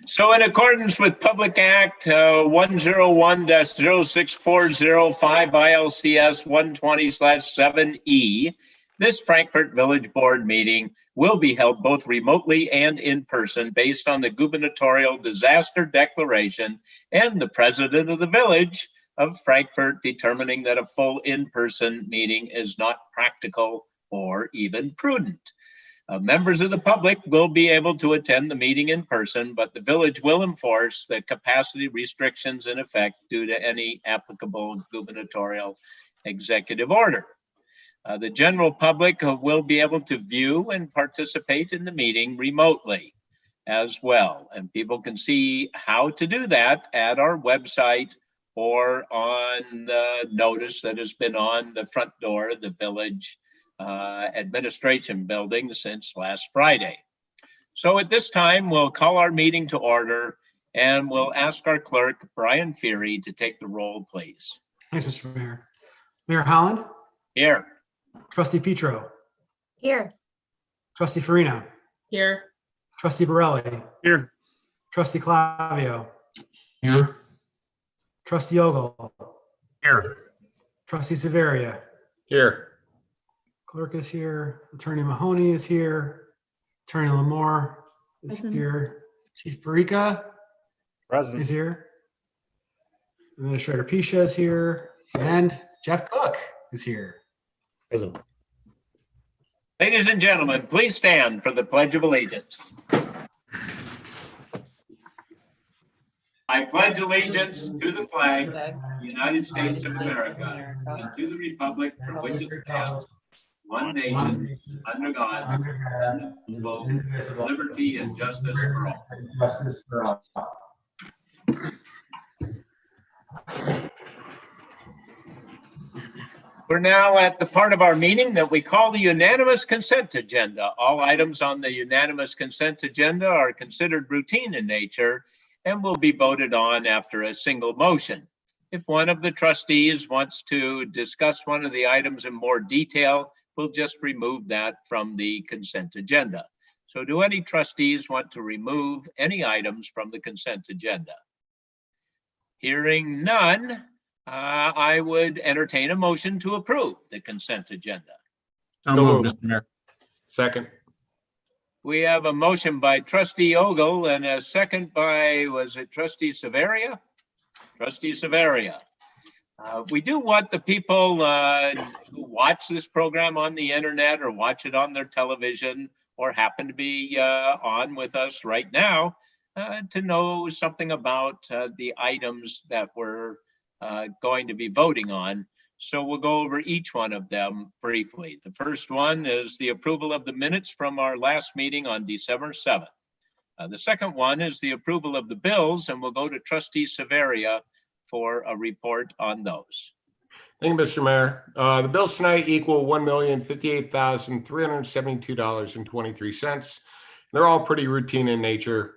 So in accordance with Public Act 101-0640 ILCS 120/7E, this Frankfort Village Board meeting will be held both remotely and in person based on the gubernatorial disaster declaration and the president of the village of Frankfort determining that a full in-person meeting is not practical or even prudent. Members of the public will be able to attend the meeting in person, but the village will enforce the capacity restrictions in effect due to any applicable gubernatorial executive order. The general public will be able to view and participate in the meeting remotely as well. And people can see how to do that at our website or on the notice that has been on the front door of the village administration building since last Friday. So at this time, we'll call our meeting to order and we'll ask our clerk, Brian Feary, to take the roll, please. Thanks, Mr. Mayor. Mayor Holland? Here. Trustee Petro? Here. Trustee Farina? Here. Trustee Borelli? Here. Trustee Clavio? Here. Trustee Ogle? Here. Trustee Severia? Here. Clerk is here. Attorney Mahoney is here. Attorney Lamore is here. Chief Barica is here. Administrator Pisha is here. And Jeff Cook is here. Present. Ladies and gentlemen, please stand for the Pledge of Allegiance. I pledge allegiance to the flag of the United States of America and to the republic for which it stands, one nation, under God, indivisible, with liberty and justice for all. We're now at the part of our meeting that we call the unanimous consent agenda. All items on the unanimous consent agenda are considered routine in nature and will be voted on after a single motion. If one of the trustees wants to discuss one of the items in more detail, we'll just remove that from the consent agenda. So do any trustees want to remove any items from the consent agenda? Hearing none, I would entertain a motion to approve the consent agenda. So moved, Mr. Mayor. Second. We have a motion by Trustee Ogle and a second by, was it Trustee Severia? Trustee Severia. We do want the people who watch this program on the internet or watch it on their television or happen to be on with us right now to know something about the items that we're going to be voting on. So we'll go over each one of them briefly. The first one is the approval of the minutes from our last meeting on December 7th. The second one is the approval of the bills, and we'll go to Trustee Severia for a report on those. Thank you, Mr. Mayor. The bills tonight equal $1,058,372.23. They're all pretty routine in nature.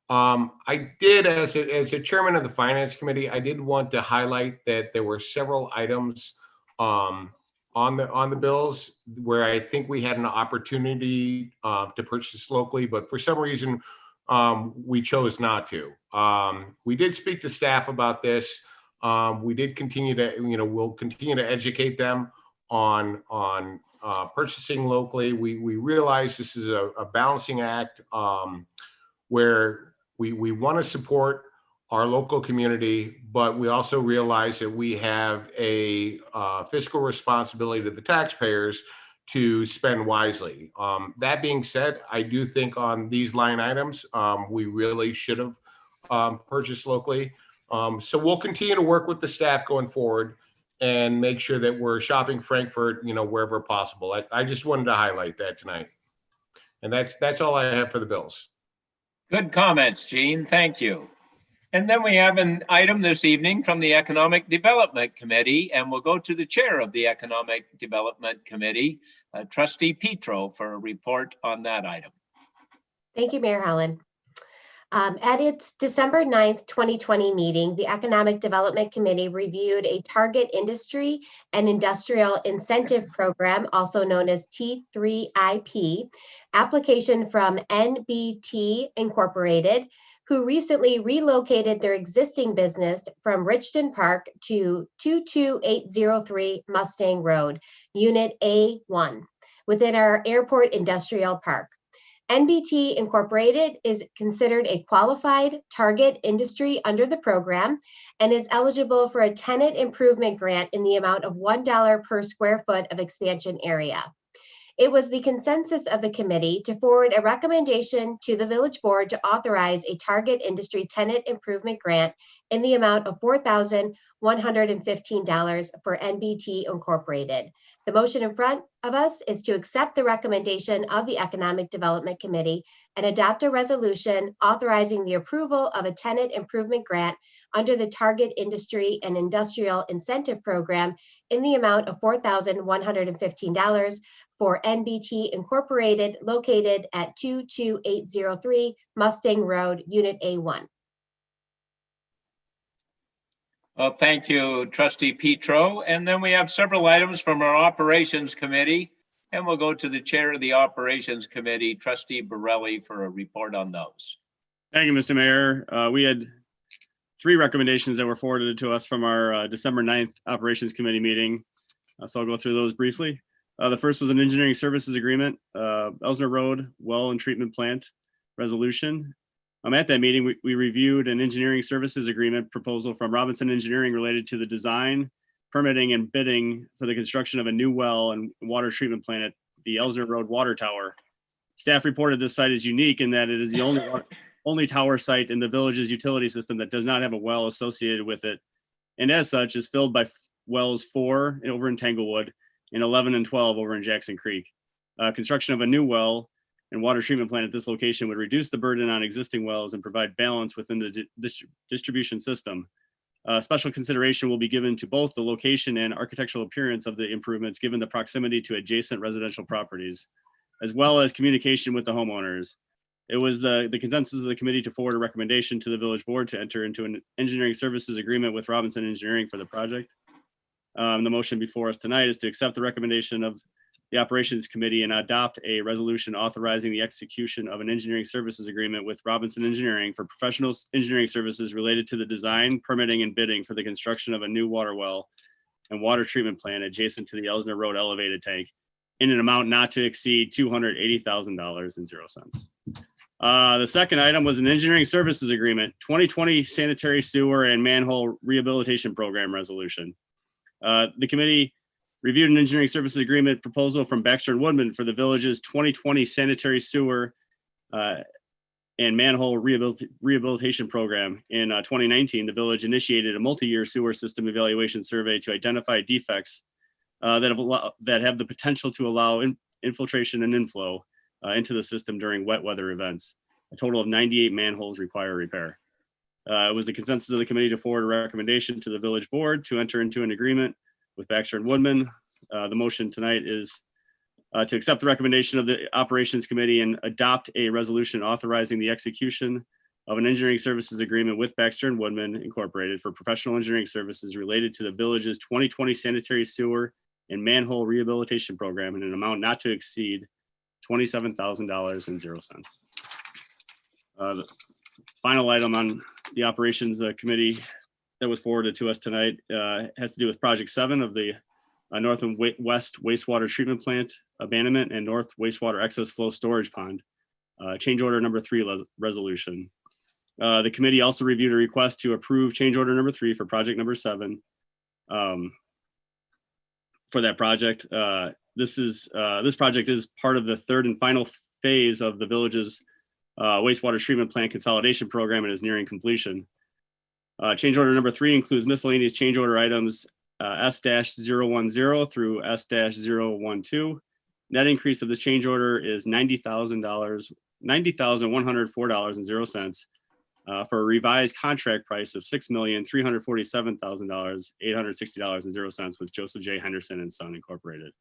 I did, as a chairman of the Finance Committee, I did want to highlight that there were several items on the bills where I think we had an opportunity to purchase locally, but for some reason we chose not to. We did speak to staff about this. We did continue to, we'll continue to educate them on purchasing locally. We realize this is a balancing act where we want to support our local community, but we also realize that we have a fiscal responsibility to the taxpayers to spend wisely. That being said, I do think on these line items, we really should have purchased locally. So we'll continue to work with the staff going forward and make sure that we're shopping Frankfort, wherever possible. I just wanted to highlight that tonight. And that's all I have for the bills. Good comments, Gene. Thank you. And then we have an item this evening from the Economic Development Committee, and we'll go to the chair of the Economic Development Committee, Trustee Petro, for a report on that item. Thank you, Mayor Holland. At its December 9th, 2020 meeting, the Economic Development Committee reviewed a target industry and industrial incentive program, also known as T3IP, application from NBT Incorporated who recently relocated their existing business from Richton Park to 22803 Mustang Road, Unit A1, within our Airport Industrial Park. NBT Incorporated is considered a qualified target industry under the program and is eligible for a tenant improvement grant in the amount of $1 per square foot of expansion area. It was the consensus of the committee to forward a recommendation to the village board to authorize a target industry tenant improvement grant in the amount of $4,115 for NBT Incorporated. The motion in front of us is to accept the recommendation of the Economic Development Committee and adopt a resolution authorizing the approval of a tenant improvement grant under the Target Industry and Industrial Incentive Program in the amount of $4,115 for NBT Incorporated, located at 22803 Mustang Road, Unit A1. Well, thank you, Trustee Petro. And then we have several items from our Operations Committee, and we'll go to the Chair of the Operations Committee, Trustee Borelli, for a report on those. Thank you, Mr. Mayor. We had 3 recommendations that were forwarded to us from our December 9th Operations Committee meeting. So I'll go through those briefly. The first was an engineering services agreement, Elsner Road Well and Treatment Plant resolution. At that meeting, we reviewed an engineering services agreement proposal from Robinson Engineering related to the design, permitting, and bidding for the construction of a new well and water treatment plant at the Elsner Road Water Tower. Staff reported this site is unique in that it is the only tower site in the village's utility system that does not have a well associated with it, and as such is filled by wells 4 over in Tanglewood and 11 and 12 over in Jackson Creek. Construction of a new well and water treatment plant at this location would reduce the burden on existing wells and provide balance within the distribution system. Special consideration will be given to both the location and architectural appearance of the improvements given the proximity to adjacent residential properties, as well as communication with the homeowners. It was the consensus of the committee to forward a recommendation to the village board to enter into an engineering services agreement with Robinson Engineering for the project. The motion before us tonight is to accept the recommendation of the Operations Committee and adopt a resolution authorizing the execution of an engineering services agreement with Robinson Engineering for professional engineering services related to the design, permitting, and bidding for the construction of a new water well and water treatment plant adjacent to the Elsner Road elevated tank in an amount not to exceed $280,000.00. The second item was an engineering services agreement, 2020 sanitary sewer and manhole rehabilitation program resolution. The committee reviewed an engineering services agreement proposal from Baxter and Woodman for the village's 2020 sanitary sewer and manhole rehabilitation program. In 2019, the village initiated a multi-year sewer system evaluation survey to identify defects that have the potential to allow infiltration and inflow into the system during wet weather events. A total of 98 manholes require repair. It was the consensus of the committee to forward a recommendation to the village board to enter into an agreement with Baxter and Woodman. The motion tonight is to accept the recommendation of the Operations Committee and adopt a resolution authorizing the execution of an engineering services agreement with Baxter and Woodman Incorporated for professional engineering services related to the village's 2020 sanitary sewer and manhole rehabilitation program in an amount not to exceed $27,000.00. The final item on the Operations Committee that was forwarded to us tonight has to do with Project 7 of the North and West Wastewater Treatment Plant abandonment and North Wastewater Excess Flow Storage Pond, change order number 3 resolution. The committee also reviewed a request to approve change order number 3 for project number 7 for that project. This project is part of the third and final phase of the village's wastewater treatment plant consolidation program and is nearing completion. Change order number 3 includes miscellaneous change order items S-010 through S-012. Net increase of this change order is $90,104.00 for a revised contract price of $6,347,860.00 with Joseph J. Henderson and Son Incorporated.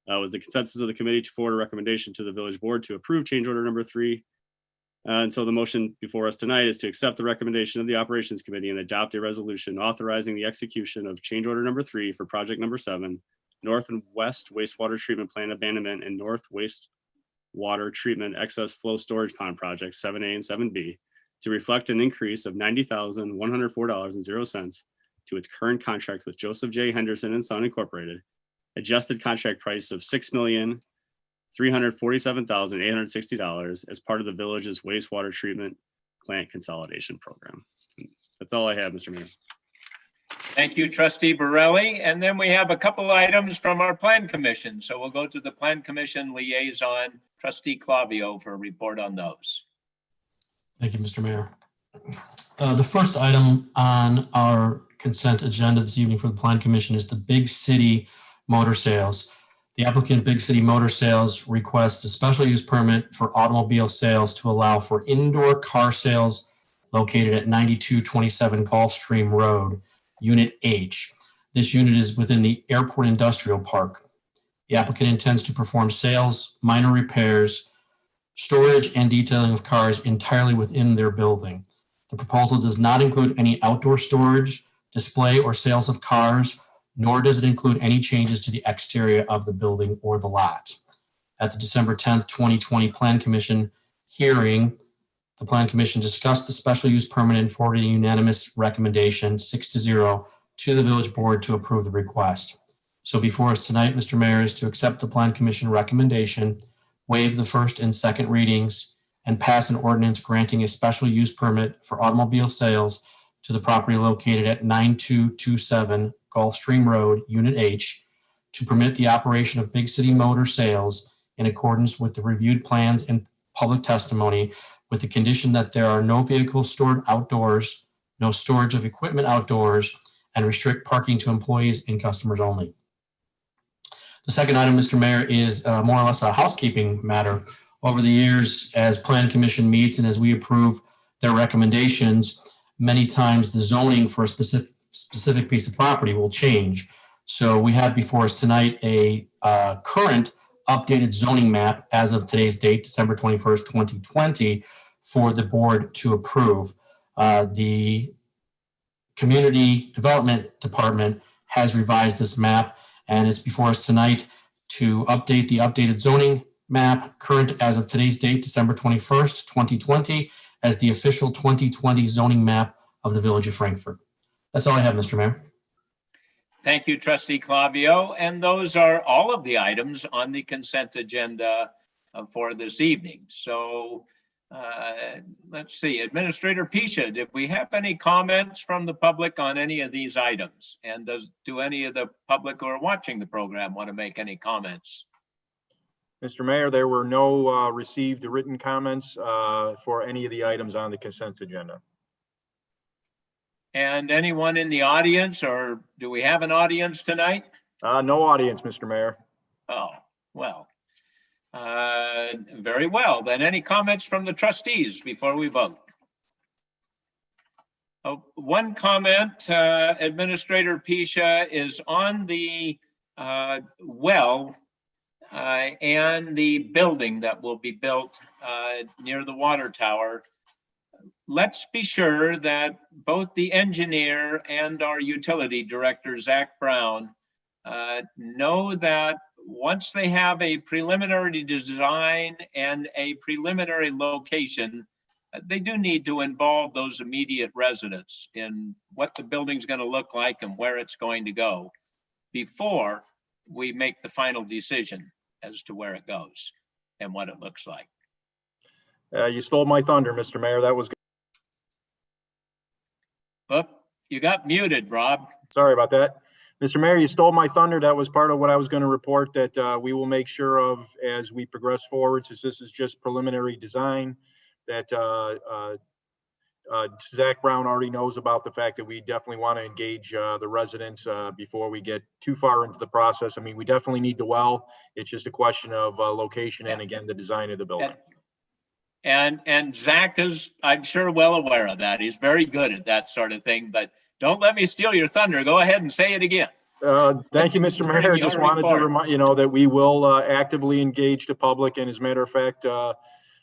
Was the consensus of the committee to forward a recommendation to the village board to approve change order number 3. And so the motion before us tonight is to accept the recommendation of the Operations Committee and adopt a resolution authorizing the execution of change order number 3 for project number 7, North and West Wastewater Treatment Plant abandonment and North Wastewater Treatment Excess Flow Storage Pond project 7A and 7B to reflect an increase of $90,104.00 to its current contract with Joseph J. Henderson and Son Incorporated, adjusted contract price of $6,347,860 as part of the village's wastewater treatment plant consolidation program. That's all I have, Mr. Mayor. Thank you, Trustee Borelli. And then we have a couple items from our Plan Commission. So we'll go to the Plan Commission liaison, Trustee Clavio, for a report on those. Thank you, Mr. Mayor. The first item on our consent agenda this evening for the Plan Commission is the Big City Motor Sales. The applicant, Big City Motor Sales, requests a special use permit for automobile sales to allow for indoor car sales located at 9227 Gulfstream Road, Unit H. This unit is within the Airport Industrial Park. The applicant intends to perform sales, minor repairs, storage, and detailing of cars entirely within their building. The proposal does not include any outdoor storage, display, or sales of cars, nor does it include any changes to the exterior of the building or the lot. At the December 10th, 2020 Plan Commission hearing, the Plan Commission discussed the special use permit and forwarded a unanimous recommendation 6-0 to the Village Board to approve the request. So before us tonight, Mr. Mayor, is to accept the Plan Commission recommendation, waive the first and second readings, and pass an ordinance granting a special use permit for automobile sales to the property located at 9227 Gulfstream Road, Unit H, to permit the operation of Big City Motor Sales in accordance with the reviewed plans and public testimony, with the condition that there are no vehicles stored outdoors, no storage of equipment outdoors, and restrict parking to employees and customers only. The second item, Mr. Mayor, is more or less a housekeeping matter. Over the years, as Plan Commission meets and as we approve their recommendations, many times the zoning for a specific piece of property will change. So we have before us tonight a current updated zoning map as of today's date, December 21st, 2020, for the board to approve. The Community Development Department has revised this map, and it's before us tonight to update the updated zoning map, current as of today's date, December 21st, 2020, as the official 2020 zoning map of the Village of Frankfort. That's all I have, Mr. Mayor. Thank you, Trustee Clavio. And those are all of the items on the consent agenda for this evening. So let's see, Administrator Pisha, did we have any comments from the public on any of these items? And do any of the public who are watching the program want to make any comments? Mr. Mayor, there were no received written comments for any of the items on the consent agenda. And anyone in the audience, or do we have an audience tonight? No audience, Mr. Mayor. Oh, well, very well. Then any comments from the trustees before we vote? Oh, one comment, Administrator Pisha, is on the well and the building that will be built near the water tower. Let's be sure that both the engineer and our utility director, Zach Brown, know that once they have a preliminary design and a preliminary location, they do need to involve those immediate residents in what the building's going to look like and where it's going to go before we make the final decision as to where it goes and what it looks like. You stole my thunder, Mr. Mayor. That was good. Oh, you got muted, Rob. Sorry about that. Mr. Mayor, you stole my thunder. That was part of what I was going to report, that we will make sure of as we progress forward, since this is just preliminary design, that Zach Brown already knows about the fact that we definitely want to engage the residents before we get too far into the process. I mean, we definitely need the well. It's just a question of location and, again, the design of the building. And Zach is, I'm sure, well aware of that. He's very good at that sort of thing, but don't let me steal your thunder. Go ahead and say it again. Thank you, Mr. Mayor. I just wanted to remind you that we will actively engage the public. And as a matter of fact,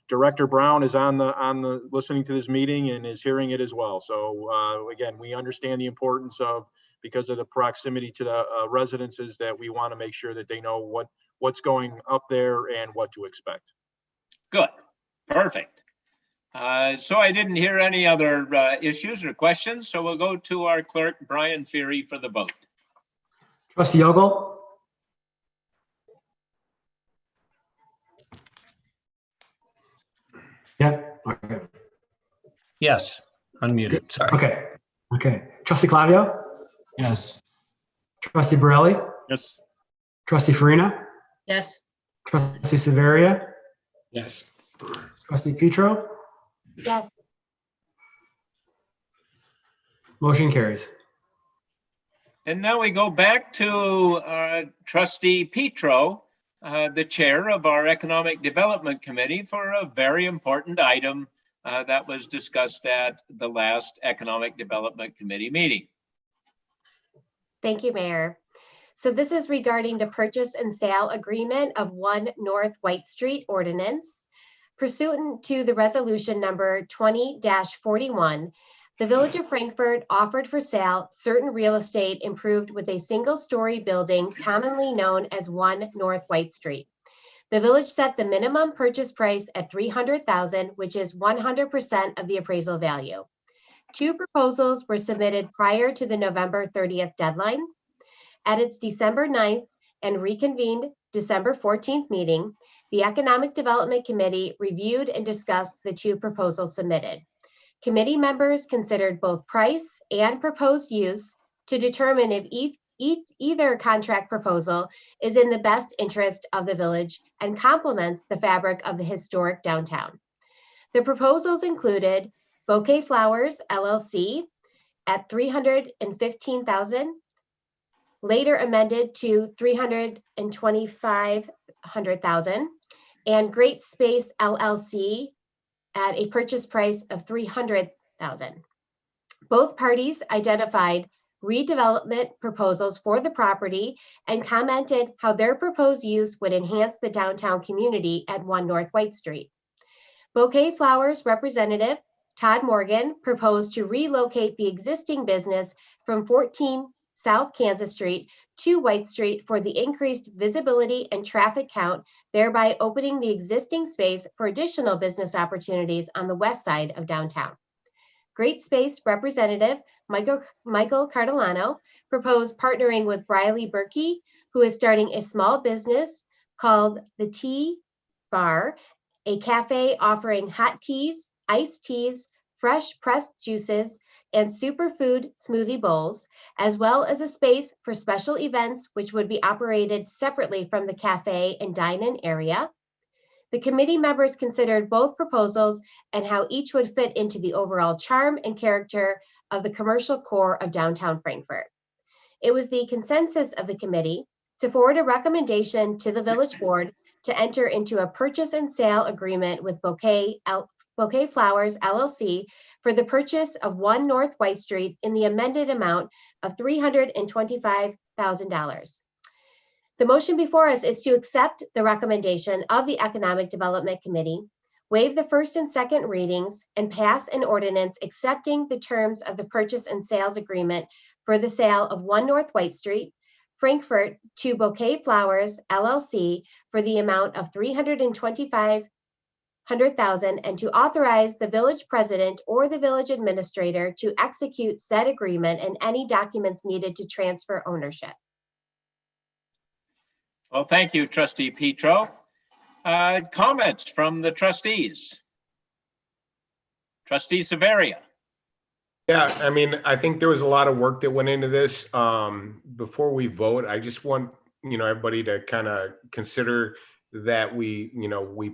Director Brown is on the listening to this meeting and is hearing it as well. So again, we understand the importance of, because of the proximity to the residences, that we want to make sure that they know what's going up there and what to expect. Good. Perfect. So I didn't hear any other issues or questions, so we'll go to our clerk, Brian Feary, for the vote. Trustee Ogle? Yep. Okay. Yes, unmuted, sorry. Okay. Okay. Trustee Clavio? Yes. Trustee Borelli? Yes. Trustee Farina? Yes. Trustee Severia? Yes. Trustee Petro? Yes. Motion carries. And now we go back to Trustee Petro, the chair of our Economic Development Committee, for a very important item that was discussed at the last Economic Development Committee meeting. Thank you, Mayor. So this is regarding the purchase and sale agreement of 1 North White Street ordinance. Pursuant to the resolution number 20-41, the Village of Frankfort offered for sale certain real estate improved with a single-story building commonly known as 1 North White Street. The village set the minimum purchase price at $300,000, which is 100% of the appraisal value. 2 proposals were submitted prior to the November 30th deadline. At its December 9th and reconvened December 14th meeting, the Economic Development Committee reviewed and discussed the 2 proposals submitted. Committee members considered both price and proposed use to determine if either contract proposal is in the best interest of the village and complements the fabric of the historic downtown. The proposals included Bouquet Flowers LLC at $315,000, later amended to $325,000, and Great Space LLC at a purchase price of $300,000. Both parties identified redevelopment proposals for the property and commented how their proposed use would enhance the downtown community at 1 North White Street. Bouquet Flowers representative Todd Morgan proposed to relocate the existing business from 14 South Kansas Street to White Street for the increased visibility and traffic count, thereby opening the existing space for additional business opportunities on the west side of downtown. Great Space representative Michael Cardellano proposed partnering with Briley Berkey, who is starting a small business called the Tea Bar, a cafe offering hot teas, iced teas, fresh pressed juices, and superfood smoothie bowls, as well as a space for special events which would be operated separately from the cafe and dine-in area. The committee members considered both proposals and how each would fit into the overall charm and character of the commercial core of downtown Frankfort. It was the consensus of the committee to forward a recommendation to the village board to enter into a purchase and sale agreement with Bouquet Flowers LLC for the purchase of 1 North White Street in the amended amount of $325,000. The motion before us is to accept the recommendation of the Economic Development Committee, waive the first and second readings, and pass an ordinance accepting the terms of the purchase and sales agreement for the sale of 1 North White Street, Frankfort, to Bouquet Flowers LLC for the amount of $325,000 and to authorize the village president or the village administrator to execute said agreement and any documents needed to transfer ownership. Well, thank you, Trustee Petro. Comments from the trustees? Trustee Severia. Yeah, I mean, I think there was a lot of work that went into this. Before we vote, I just want, everybody to kind of consider that we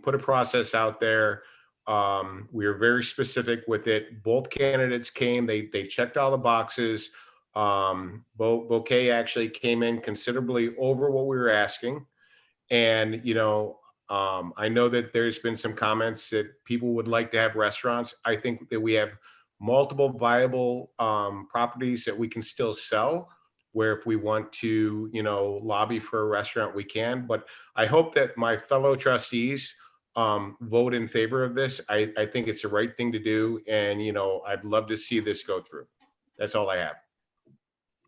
put a process out there. We were very specific with it. Both candidates came, they checked all the boxes. Bouquet actually came in considerably over what we were asking. And, I know that there's been some comments that people would like to have restaurants. I think that we have multiple viable properties that we can still sell, where if we want to, lobby for a restaurant, we can. But I hope that my fellow trustees vote in favor of this. I think it's the right thing to do. And, I'd love to see this go through. That's all I have.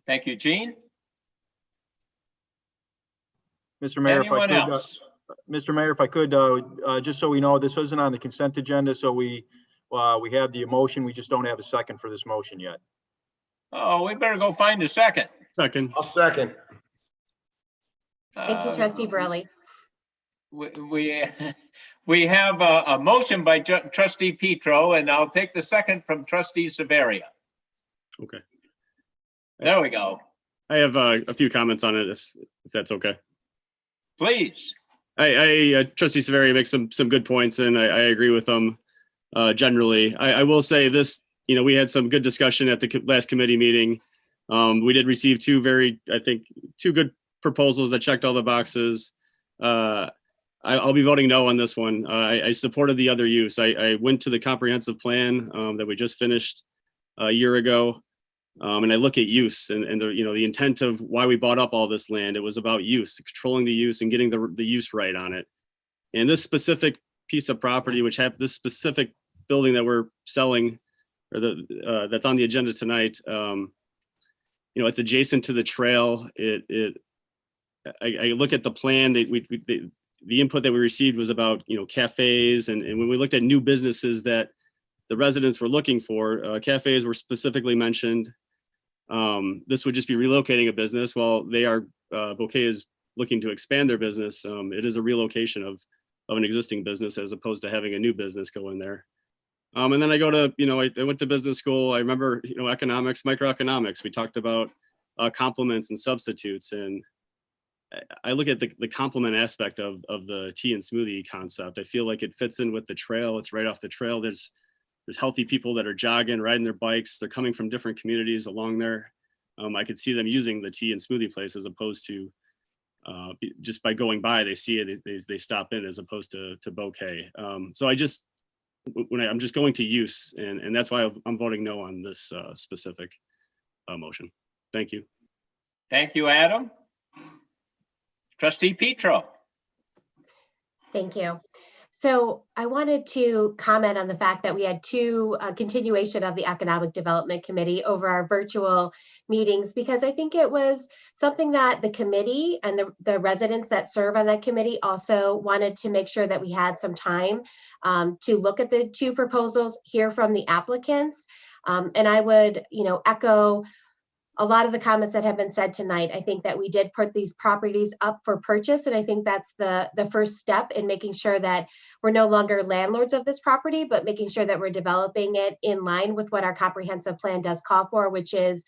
Thank you, Gene. Mr. Mayor, Anyone else? Mr. Mayor, if I could, just so we know, this wasn't on the consent agenda, so we We have the motion. We just don't have a second for this motion yet. Oh, we better go find a second. Second. I'll second. Thank you, Trustee Borelli. We have a motion by Trustee Petro, and I'll take the second from Trustee Severia. Okay. There we go. I have a few comments on it, if that's okay. Please. Trustee Severia makes some good points, and I agree with them generally. I will say this, we had some good discussion at the last committee meeting. We did receive two good proposals that checked all the boxes. I'll be voting no on this one. I supported the other use. I went to the comprehensive plan that we just finished a year ago. And I look at use and the intent of why we bought up all this land. It was about use, controlling the use and getting the use right on it. And this specific piece of property, which have this specific building that we're selling, or that's on the agenda tonight, it's adjacent to the trail. I look at the plan. The input that we received was about cafes, and when we looked at new businesses that the residents were looking for, cafes were specifically mentioned. This would just be relocating a business while Bouquet is looking to expand their business. It is a relocation of an existing business as opposed to having a new business go in there. And then I go to, I went to business school. I remember, economics, microeconomics. We talked about complements and substitutes. And I look at the complement aspect of the tea and smoothie concept. I feel like it fits in with the trail. It's right off the trail. There's healthy people that are jogging, riding their bikes. They're coming from different communities along there. I could see them using the tea and smoothie place as opposed to just by going by, they see it, they stop in as opposed to Bouquet. So I'm just going to use, and that's why I'm voting no on this specific motion. Thank you. Thank you, Adam. Trustee Petro. Thank you. So I wanted to comment on the fact that we had two continuation of the Economic Development Committee over our virtual meetings, because I think it was something that the committee and the residents that serve on that committee also wanted to make sure that we had some time to look at the two proposals, hear from the applicants. And I would, echo a lot of the comments that have been said tonight. I think that we did put these properties up for purchase, and I think that's the first step in making sure that we're no longer landlords of this property, but making sure that we're developing it in line with what our comprehensive plan does call for, which is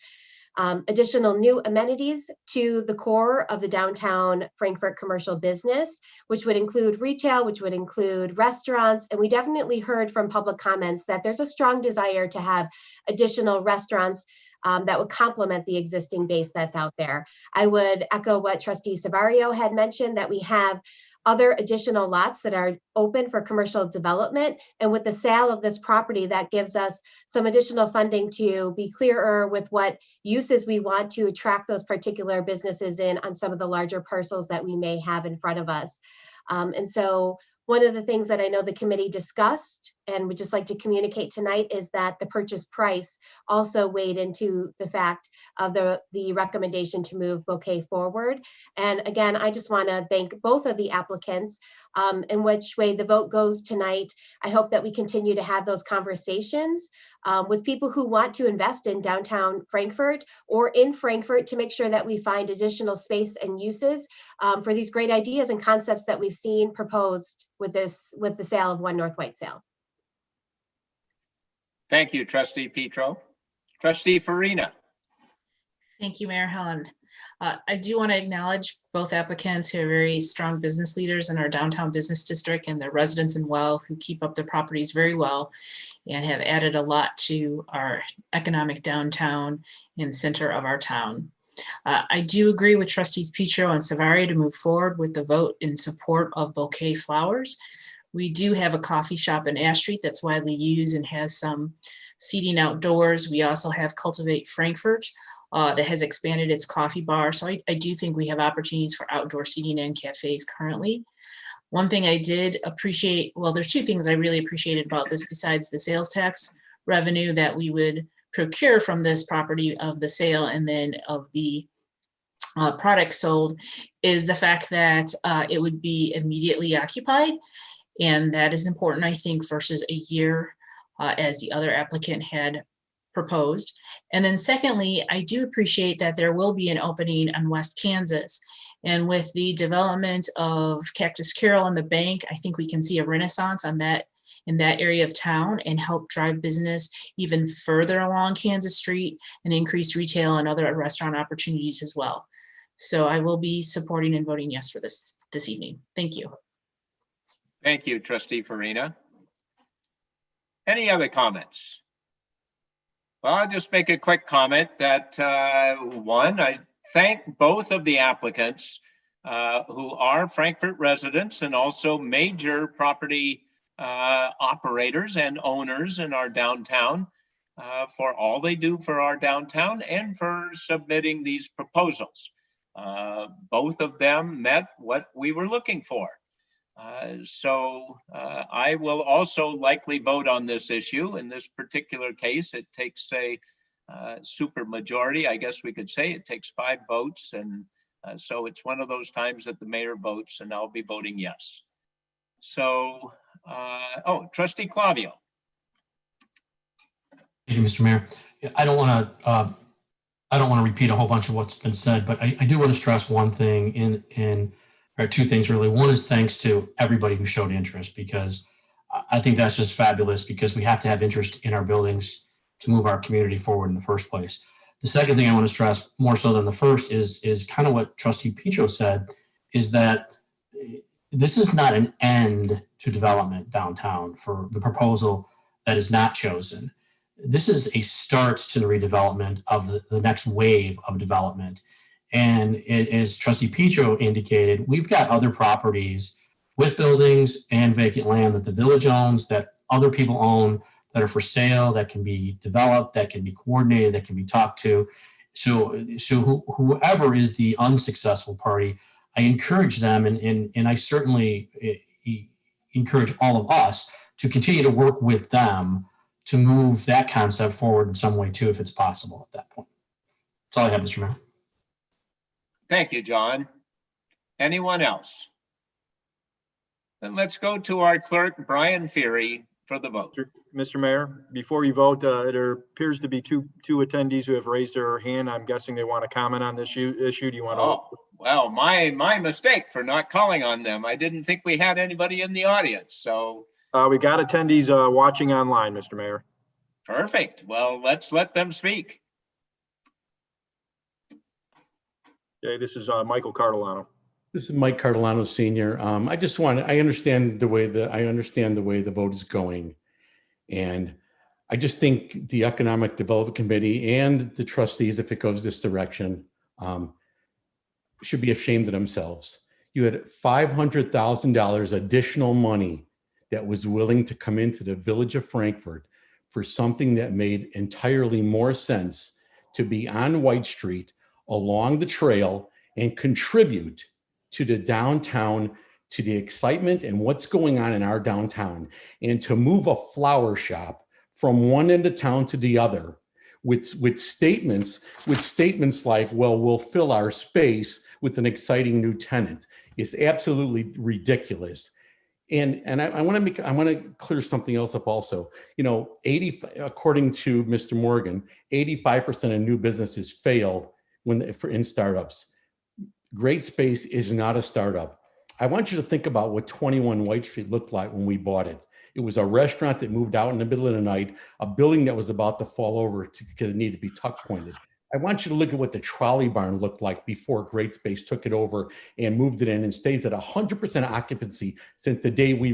additional new amenities to the core of the downtown Frankfort commercial business, which would include retail, which would include restaurants. And we definitely heard from public comments that there's a strong desire to have additional restaurants that would complement the existing base that's out there. I would echo what Trustee Savario had mentioned, that we have other additional lots that are open for commercial development. And with the sale of this property, that gives us some additional funding to be clearer with what uses we want to attract those particular businesses in on some of the larger parcels that we may have in front of us. And so one of the things that I know the committee discussed and would just like to communicate tonight is that the purchase price also weighed into the fact of the recommendation to move Bouquet forward. And again, I just want to thank both of the applicants. In which way the vote goes tonight, I hope that we continue to have those conversations with people who want to invest in downtown Frankfort or in Frankfort to make sure that we find additional space and uses for these great ideas and concepts that we've seen proposed with the sale of One North Whitesale. Thank you, Trustee Petro. Trustee Farina. Thank you, Mayor Holland. I do want to acknowledge both applicants who are very strong business leaders in our downtown business district and the residents in Well who keep up their properties very well and have added a lot to our economic downtown and center of our town. I do agree with Trustees Petro and Savario to move forward with the vote in support of Bouquet Flowers. We do have a coffee shop in Ash Street that's widely used and has some seating outdoors. We also have Cultivate Frankfort that has expanded its coffee bar. So I do think we have opportunities for outdoor seating and cafes currently. One thing I did appreciate, well, there's two things I really appreciated about this besides the sales tax revenue that we would procure from this property of the sale and then of the product sold, is the fact that it would be immediately occupied. And that is important, I think, versus a year as the other applicant had proposed. And then secondly, I do appreciate that there will be an opening on West Kansas. And with the development of Cactus Carroll and the bank, I think we can see a renaissance on that in that area of town and help drive business even further along Kansas Street and increase retail and other restaurant opportunities as well. So I will be supporting and voting yes for this evening. Thank you. Thank you, Trustee Farina. Any other comments? Well, I'll just make a quick comment that one, I thank both of the applicants who are Frankfort residents and also major property operators and owners in our downtown for all they do for our downtown and for submitting these proposals. Both of them met what we were looking for. So I will also likely vote on this issue. In this particular case, it takes a super majority, I guess we could say. It takes 5 votes. And so it's one of those times that the mayor votes, and I'll be voting yes. So, Trustee Clavio. Thank you, Mr. Mayor. I don't want to repeat a whole bunch of what's been said, but I do want to stress one thing or 2 things really. One is thanks to everybody who showed interest, because I think that's just fabulous, because we have to have interest in our buildings to move our community forward in the first place. The second thing I want to stress, more so than the first, is kind of what Trustee Petro said, is that this is not an end to development downtown for the proposal that is not chosen. This is a start to the redevelopment of the next wave of development. And as Trustee Petro indicated, we've got other properties with buildings and vacant land that the village owns, that other people own, that are for sale, that can be developed, that can be coordinated, that can be talked to. So whoever is the unsuccessful party, I encourage them, and I certainly encourage all of us to continue to work with them to move that concept forward in some way too, if it's possible at that point. That's all I have, Mr. Mayor. Thank you, John. Anyone else? Then let's go to our clerk, Brian Feary, for the vote. Mr. Mayor, before you vote, there appears to be two attendees who have raised their hand. I'm guessing they want to comment on this issue. Do you want to? Oh, well, my mistake for not calling on them. I didn't think we had anybody in the audience, so. We got attendees watching online, Mr. Mayor. Perfect. Well, let's let them speak. Okay, this is Michael Cardilano. This is Mike Cardilano Sr. I understand the way the vote is going. And I just think the Economic Development Committee and the trustees, if it goes this direction, should be ashamed of themselves. You had $500,000 additional money that was willing to come into the village of Frankfort for something that made entirely more sense to be on White Street along the trail and contribute to the downtown, to the excitement and what's going on in our downtown, and to move a flower shop from one end of town to the other with statements like, well, we'll fill our space with an exciting new tenant. It's absolutely ridiculous. And I want to clear something else up also. You know, according to Mr. Morgan, 85% of new businesses fail in startups. Great Space is not a startup. I want you to think about what 21 White Street looked like when we bought it. It was a restaurant that moved out in the middle of the night, a building that was about to fall over because it needed to be tuck pointed. I want you to look at what the trolley barn looked like before Great Space took it over and moved it in, and stays at 100% occupancy since the day we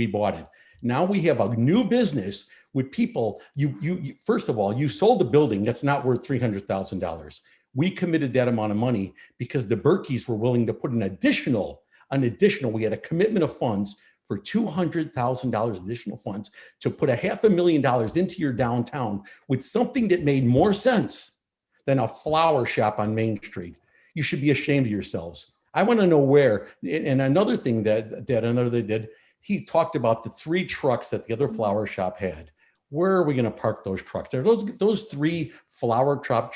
bought it. Now we have a new business with people. You first of all, you sold a building that's not worth $300,000. We committed that amount of money because the Berkeys were willing to put an additional. We had a commitment of funds for $200,000 additional funds to put $500,000 into your downtown with something that made more sense than a flower shop on Main Street. You should be ashamed of yourselves. I want to know where. And another thing that they did, he talked about the 3 trucks that the other flower shop had. Where are we going to park those trucks? Are those 3 flower shop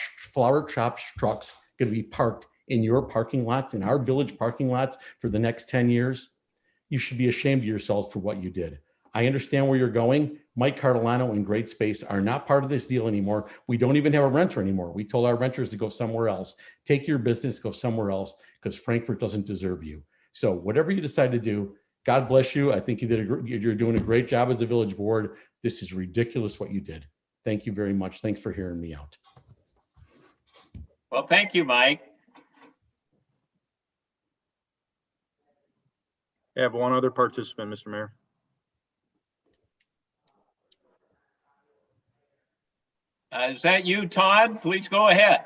trucks going to be parked in your parking lots, in our village parking lots for the next 10 years? You should be ashamed of yourselves for what you did. I understand where you're going. Mike Cardilano and Great Space are not part of this deal anymore. We don't even have a renter anymore. We told our renters to go somewhere else. Take your business, go somewhere else, because Frankfort doesn't deserve you. So whatever you decide to do, God bless you. I think you're doing a great job as a village board. This is ridiculous what you did. Thank you very much. Thanks for hearing me out. Well, thank you, Mike. I have one other participant, Mr. Mayor. Is that you, Todd? Please go ahead.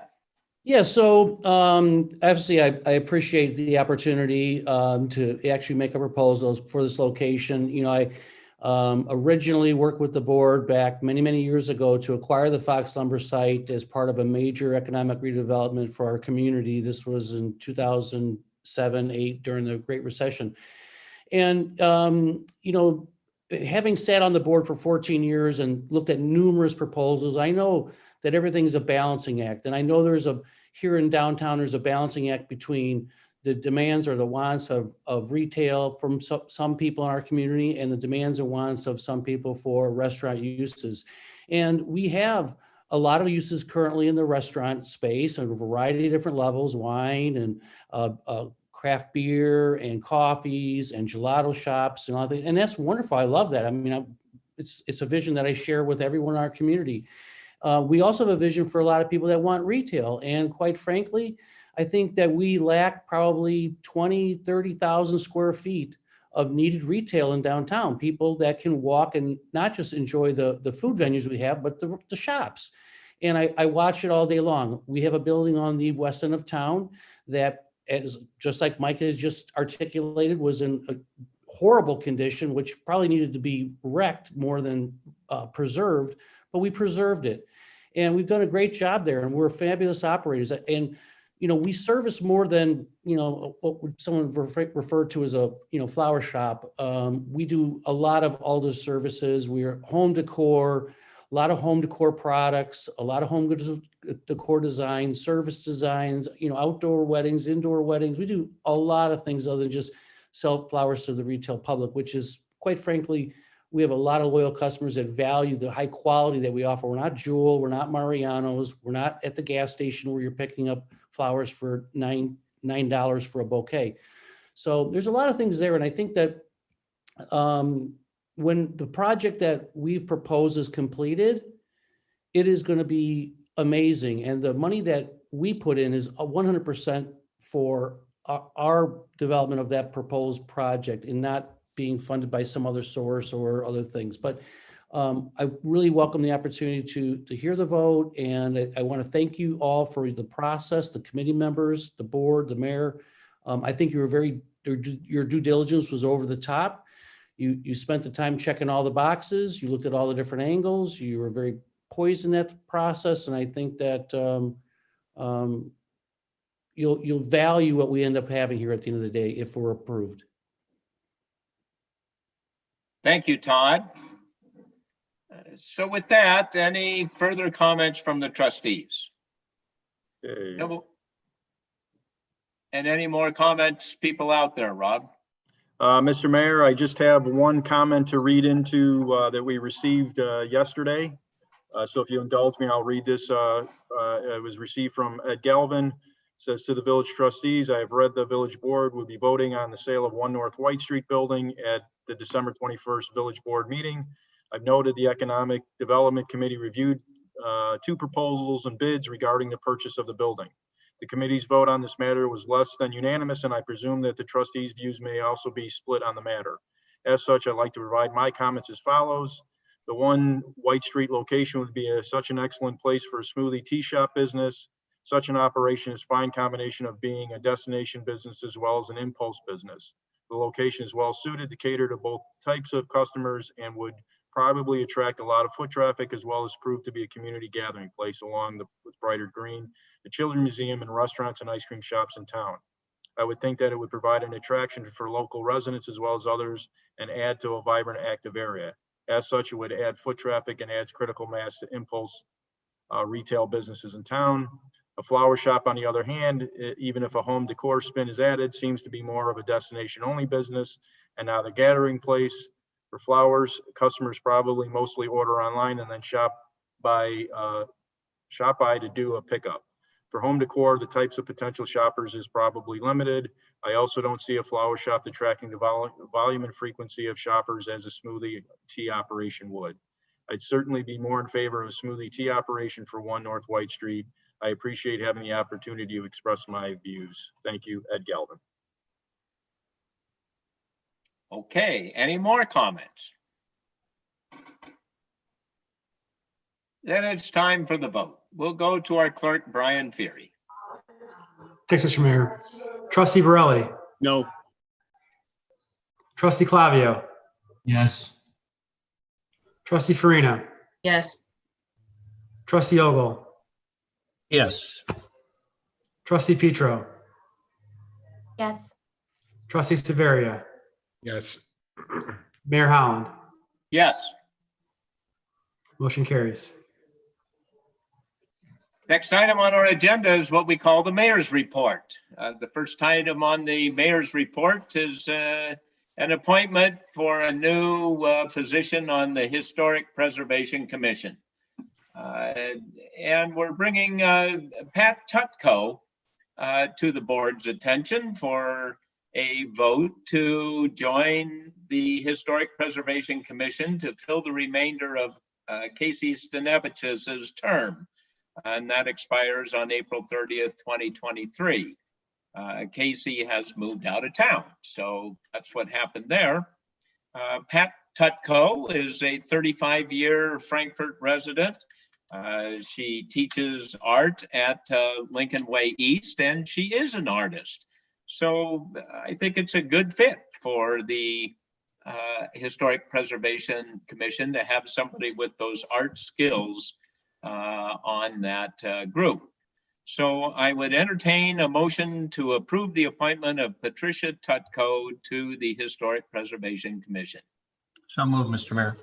Yeah, so obviously I appreciate the opportunity to actually make a proposal for this location. You know, I originally worked with the board back many years ago to acquire the Fox Lumber site as part of a major economic redevelopment for our community. This was in 2007-8 during the Great Recession. And, you know, having sat on the board for 14 years and looked at numerous proposals, I know that everything's a balancing act. And I know here in downtown, there's a balancing act between the demands or the wants of retail from some people in our community and the demands and wants of some people for restaurant uses. And we have a lot of uses currently in the restaurant space on a variety of different levels, wine and craft beer and coffees and gelato shops and all that. And that's wonderful. I love that. I mean, it's a vision that I share with everyone in our community. We also have a vision for a lot of people that want retail. And quite frankly, I think that we lack probably 20, 30,000 square feet of needed retail in downtown. People that can walk and not just enjoy the food venues we have, but the shops. And I watch it all day long. We have a building on the west end of town that, as just like Mike has just articulated, was in a horrible condition, which probably needed to be wrecked more than preserved, but we preserved it. And we've done a great job there, and we're fabulous operators. And, you know, we service more than, you know, what would someone refer to as a, you know, flower shop. We do a lot of all those services. We're home decor, a lot of home decor products, a lot of home decor design, service designs, you know, outdoor weddings, indoor weddings. We do a lot of things other than just sell flowers to the retail public, which is, quite frankly, we have a lot of loyal customers that value the high quality that we offer. We're not Jewel, we're not Mariano's, we're not at the gas station where you're picking up flowers for $9 for a bouquet. So there's a lot of things there. And I think that when the project that we've proposed is completed, it is going to be amazing. And the money that we put in is 100% for our development of that proposed project and not being funded by some other source or other things. But I really welcome the opportunity to hear the vote. And I want to thank you all for the process, the committee members, the board, the mayor. I think you were your due diligence was over the top. You spent the time checking all the boxes. You looked at all the different angles. You were very poised in that process. And I think that you'll value what we end up having here at the end of the day if we're approved. Thank you, Todd. So with that, any further comments from the trustees? No. And any more comments, people out there, Rob? Mr. Mayor, I just have one comment to read into that we received yesterday. So if you indulge me, I'll read this. It was received from Ed Galvin. It says, to the village trustees, I have read the village board will be voting on the sale of 1 North White Street building at the December 21st village board meeting. I've noted the Economic Development Committee reviewed 2 proposals and bids regarding the purchase of the building. The committee's vote on this matter was less than unanimous, and I presume that the trustees' views may also be split on the matter. As such, I'd like to provide my comments as follows. The 1 White Street location would be such an excellent place for a smoothie tea shop business. Such an operation is a fine combination of being a destination business as well as an impulse business. The location is well suited to cater to both types of customers and would probably attract a lot of foot traffic, as well as prove to be a community gathering place along with Brighter Green, the Children's Museum, and restaurants and ice cream shops in town. I would think that it would provide an attraction for local residents as well as others and add to a vibrant, active area. As such, it would add foot traffic and adds critical mass to impulse retail businesses in town. A flower shop, on the other hand, even if a home decor spin is added, seems to be more of a destination only business and not a gathering place. For flowers, customers probably mostly order online and then shop by to do a pickup. For home decor, the types of potential shoppers is probably limited. I also don't see a flower shop attracting the volume and frequency of shoppers as a smoothie tea operation would. I'd certainly be more in favor of a smoothie tea operation for 1 North White Street. I appreciate having the opportunity to express my views. Thank you, Ed Galvin. Okay, any more comments? Then it's time for the vote. We'll go to our clerk, Brian Feary. Thanks, Mr. Mayor. Trustee Borelli. No. Trustee Clavio. Yes. Trustee Farina. Yes. Trustee Ogle. Yes. Trustee Petro. Yes. Trustee Severia. Yes. Mayor Holland. Yes. Motion carries. Next item on our agenda is what we call the mayor's report. The first item on the mayor's report is an appointment for a new position on the Historic Preservation Commission. And we're bringing Pat Tutko to the board's attention for a vote to join the Historic Preservation Commission to fill the remainder of Casey Stanevich's term. And that expires on April 30th, 2023. Casey has moved out of town, so that's what happened there. Pat Tutko is a 35-year Frankfort resident. She teaches art at Lincoln Way East, and she is an artist. So I think it's a good fit for the Historic Preservation Commission to have somebody with those art skills on that group. So I would entertain a motion to approve the appointment of Patricia Tutko to the Historic Preservation Commission. So moved, Mr. Mayor.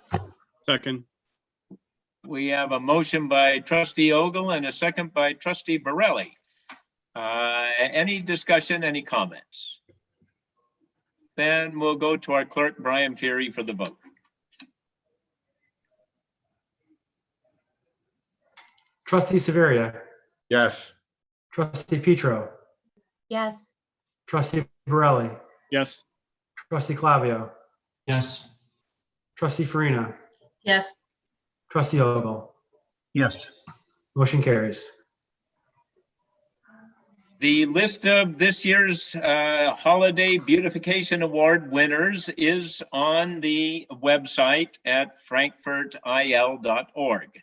Second. We have a motion by Trustee Ogle and a second by Trustee Borelli. Any discussion, any comments? Then we'll go to our clerk, Brian Feary, for the vote. Trustee Severia. Yes. Trustee Petro. Yes. Trustee Borelli. Yes. Trustee Clavio. Yes. Trustee Farina. Yes. Trustee Ogle. Yes. Motion carries. The list of this year's Holiday Beautification Award winners is on the website at frankfortil.org.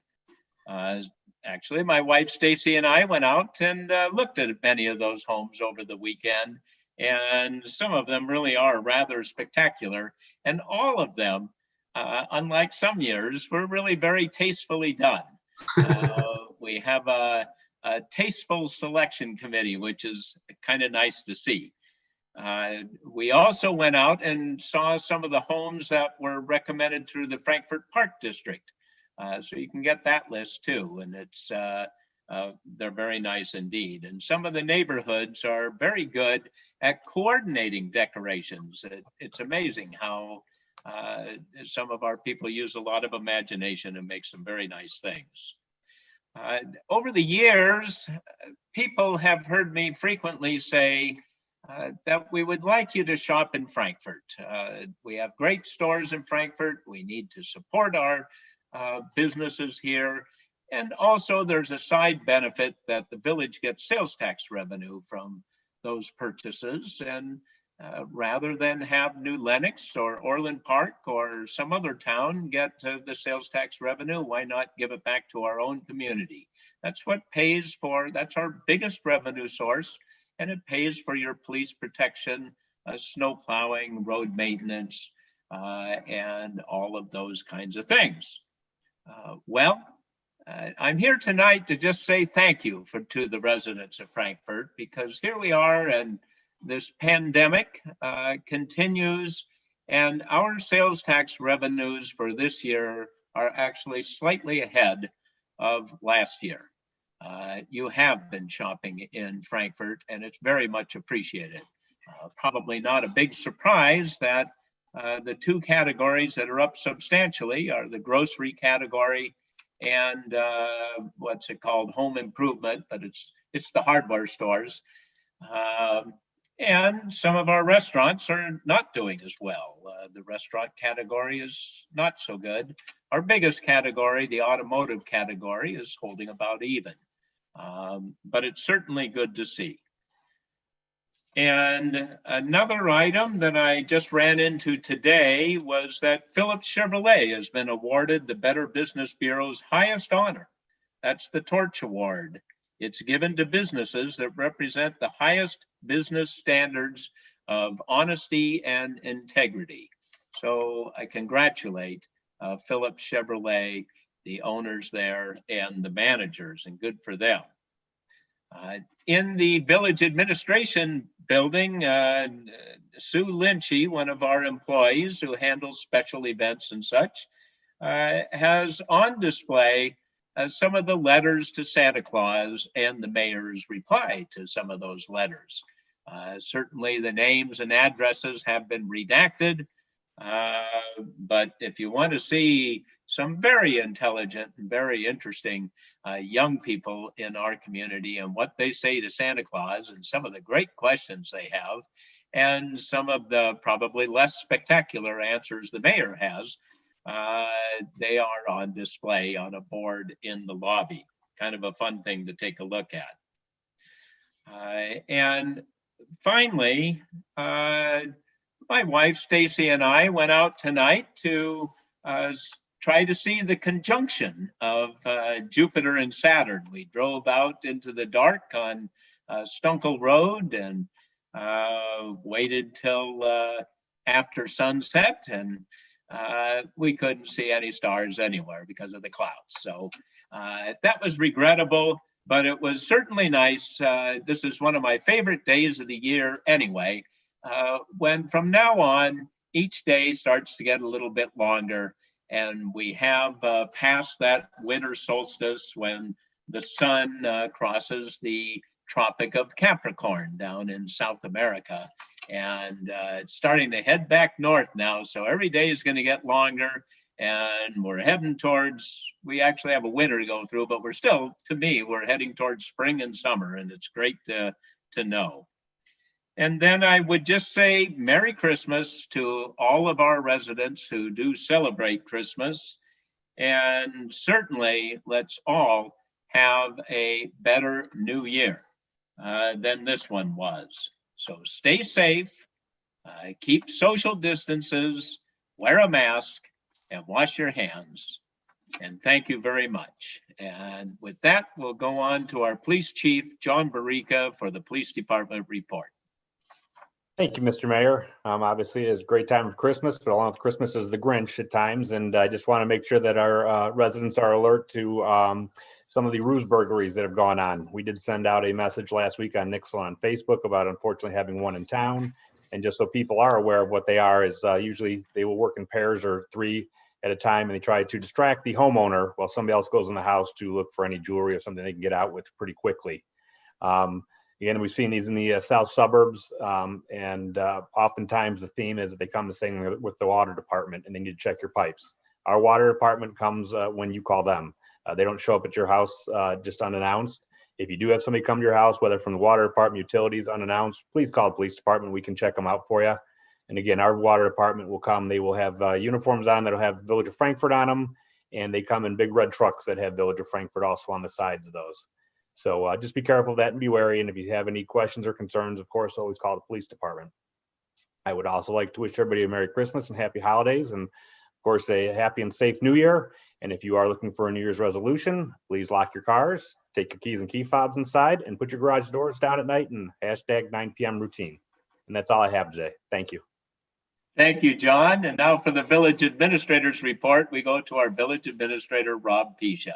Actually, my wife Stacy and I went out and looked at many of those homes over the weekend, and some of them really are rather spectacular. And all of them, unlike some years, were really very tastefully done. We have a tasteful selection committee, which is kind of nice to see. We also went out and saw some of the homes that were recommended through the Frankfort Park District. So you can get that list too, and it's they're very nice indeed. And some of the neighborhoods are very good at coordinating decorations. It's amazing how some of our people use a lot of imagination and make some very nice things. Over the years, people have heard me frequently say that we would like you to shop in Frankfort. We have great stores in Frankfort. We need to support our businesses here. And also there's a side benefit that the village gets sales tax revenue from those purchases. And rather than have New Lenox or Orland Park or some other town get the sales tax revenue, why not give it back to our own community? That's what pays for, that's our biggest revenue source. And it pays for your police protection, snow plowing, road maintenance, and all of those kinds of things. I'm here tonight to just say thank you to the residents of Frankfort, because here we are and this pandemic continues, and our sales tax revenues for this year are actually slightly ahead of last year. You have been shopping in Frankfort, and it's very much appreciated. Probably not a big surprise that The two categories that are up substantially are the grocery category and what's it called, home improvement, but it's the hardware stores. And some of our restaurants are not doing as well. The restaurant category is not so good. Our biggest category, the automotive category, is holding about even. But it's certainly good to see. And another item that I just ran into today was that Phillips Chevrolet has been awarded the Better Business Bureau's highest honor. That's the Torch Award. It's given to businesses that represent the highest business standards of honesty and integrity. So I congratulate Phillips Chevrolet, the owners there, and the managers, and good for them. In the village administration building, Sue Lynchy, one of our employees who handles special events and such, has on display some of the letters to Santa Claus and the mayor's reply to some of those letters. Certainly the names and addresses have been redacted, but if you want to see some very intelligent and very interesting young people in our community and what they say to Santa Claus and some of the great questions they have and some of the probably less spectacular answers the mayor has, they are on display on a board in the lobby. Kind of a fun thing to take a look at. And finally, my wife Stacy and I went out tonight to try to see the conjunction of Jupiter and Saturn. We drove out into the dark on Stunkel Road and waited till after sunset, and we couldn't see any stars anywhere because of the clouds. So that was regrettable, but it was certainly nice. This is one of my favorite days of the year anyway, when from now on, each day starts to get a little bit longer. And we have passed that winter solstice when the sun crosses the Tropic of Capricorn down in South America. And it's starting to head back north now. So every day is going to get longer. And we're heading towards, we actually have a winter to go through, but we're still, to me, we're heading towards spring and summer. And it's great to know. And then I would just say Merry Christmas to all of our residents who do celebrate Christmas. And certainly let's all have a better new year than this one was. So stay safe, keep social distances, wear a mask, and wash your hands. And thank you very much. And with that, we'll go on to our Police Chief, John Barica, for the Police Department report. Thank you, Mr. Mayor. Obviously, it's a great time of Christmas, but along with Christmas is the Grinch at times. And I just want to make sure that our residents are alert to some of the ruse burglaries that have gone on. We did send out a message last week on Nixle on Facebook about unfortunately having one in town. And just so people are aware of what they are is usually they will work in pairs or three at a time, and they try to distract the homeowner while somebody else goes in the house to look for any jewelry or something they can get out with pretty quickly. Again, we've seen these in the south suburbs, and oftentimes the theme is that they come to sing with the water department and they need to check your pipes. Our water department comes when you call them. They don't show up at your house just unannounced. If you do have somebody come to your house, whether from the water department, utilities, unannounced, please call the police department. We can check them out for you. And again, our water department will come. They will have uniforms on that'll have Village of Frankfort on them, and they come in big red trucks that have Village of Frankfort also on the sides of those. So just be careful of that and be wary. And if you have any questions or concerns, of course, always call the police department. I would also like to wish everybody a Merry Christmas and Happy Holidays, and of course, a happy and safe New Year. And if you are looking for a New Year's resolution, please lock your cars, take your keys and key fobs inside, and put your garage doors down at night, and hashtag 9 p.m. routine. And that's all I have today. Thank you. Thank you, John. And now for the village administrator's report, we go to our village administrator, Rob Pisha.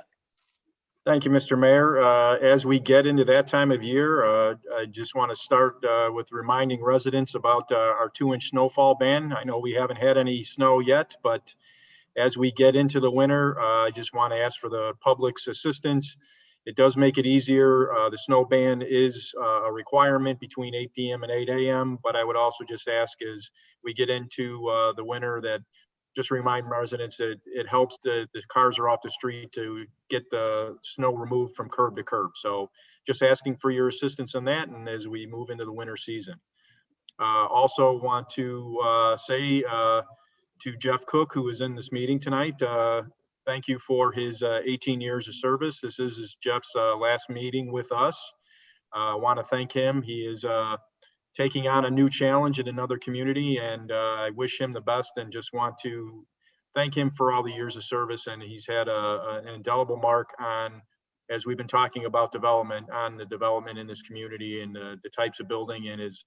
Thank you, Mr. Mayor. As we get into that time of year, I just want to start with reminding residents about our 2-inch snowfall ban. I know we haven't had any snow yet, but as we get into the winter, I just want to ask for the public's assistance It does make it easier. The snow ban is a requirement between 8 p.m. and 8 a.m. But I would also just ask as we get into the winter that just remind residents that it helps the cars are off the street to get the snow removed from curb to curb. So just asking for your assistance on that, and as we move into the winter season. Also want to say to Jeff Cook, who is in this meeting tonight, thank you for his 18 years of service. This is Jeff's last meeting with us. I want to thank him. He is taking on a new challenge in another community, and I wish him the best and just want to thank him for all the years of service. And he's had an indelible mark on, as we've been talking about development, on the development in this community and the types of building, and is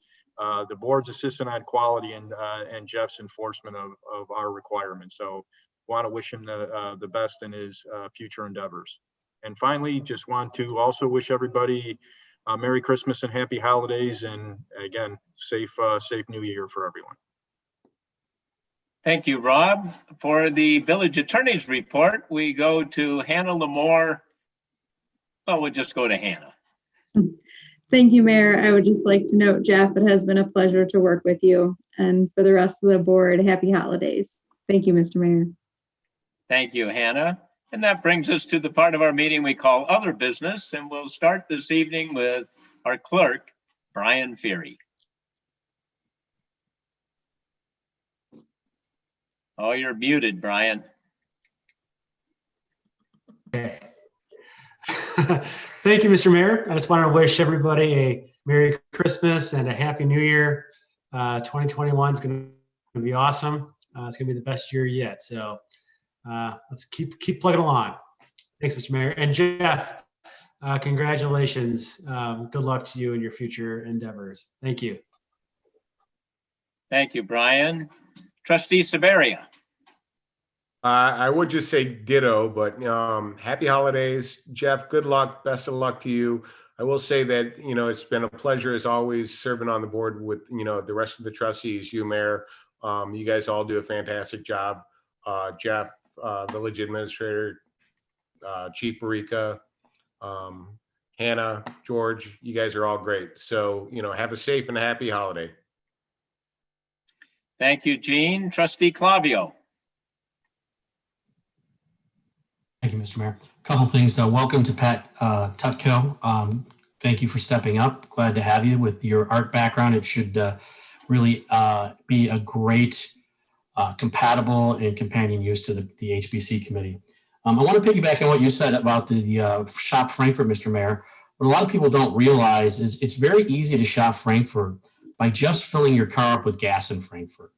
the board's assistant on quality and Jeff's enforcement of our requirements. So want to wish him the best in his future endeavors. And finally, just want to also wish everybody Merry Christmas and Happy Holidays, and again, safe New Year for everyone. Thank you, Rob. For the village attorney's report, we go to Hannah Lamore. Well, we'll just go to Hannah. Thank you, Mayor. I would just like to note, Jeff, it has been a pleasure to work with you. And for the rest of the board, happy holidays. Thank you, Mr. Mayor. Thank you, Hannah. And that brings us to the part of our meeting we call Other Business. And we'll start this evening with our clerk, Brian Feary. Oh, you're muted, Brian. Okay. Thank you, Mr. Mayor. I just want to wish everybody a Merry Christmas and a Happy New Year. 2021 is going to be awesome. It's going to be the best year yet. So let's keep plugging along. Thanks, Mr. Mayor. And Jeff, congratulations. Good luck to you in your future endeavors. Thank you. Thank you, Brian. Trustee Severia. I would just say ditto, but happy holidays, Jeff. Good luck. Best of luck to you. I will say that, it's been a pleasure as always serving on the board with, the rest of the trustees, you, Mayor. You guys all do a fantastic job. Jeff, Village Administrator, Chief Barica, Hannah, George, you guys are all great. So, have a safe and happy holiday. Thank you, Gene. Trustee Clavio. Thank you, Mr. Mayor. A couple things. Welcome to Pat Tutko. Thank you for stepping up. Glad to have you. With your art background, it should really be a great compatible and companion use to the HBC committee. I want to piggyback on what you said about the Shop Frankfort, Mr. Mayor. What a lot of people don't realize is it's very easy to shop Frankfort by just filling your car up with gas in Frankfort.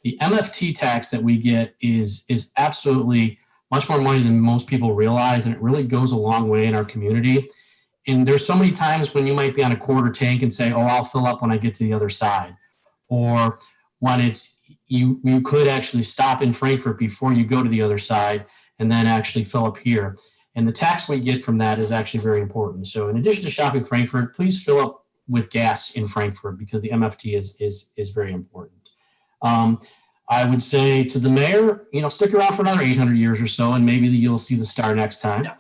The MFT tax that we get is absolutely much more money than most people realize, and it really goes a long way in our community. And there's so many times when you might be on a quarter tank and say, oh, I'll fill up when I get to the other side. Or when it's, you could actually stop in Frankfort before you go to the other side and then actually fill up here. And the tax we get from that is actually very important. So in addition to shopping Frankfort, please fill up with gas in Frankfort because the MFT is very important. I would say to the mayor, stick around for another 800 years or so, and maybe you'll see the star next time. Yeah.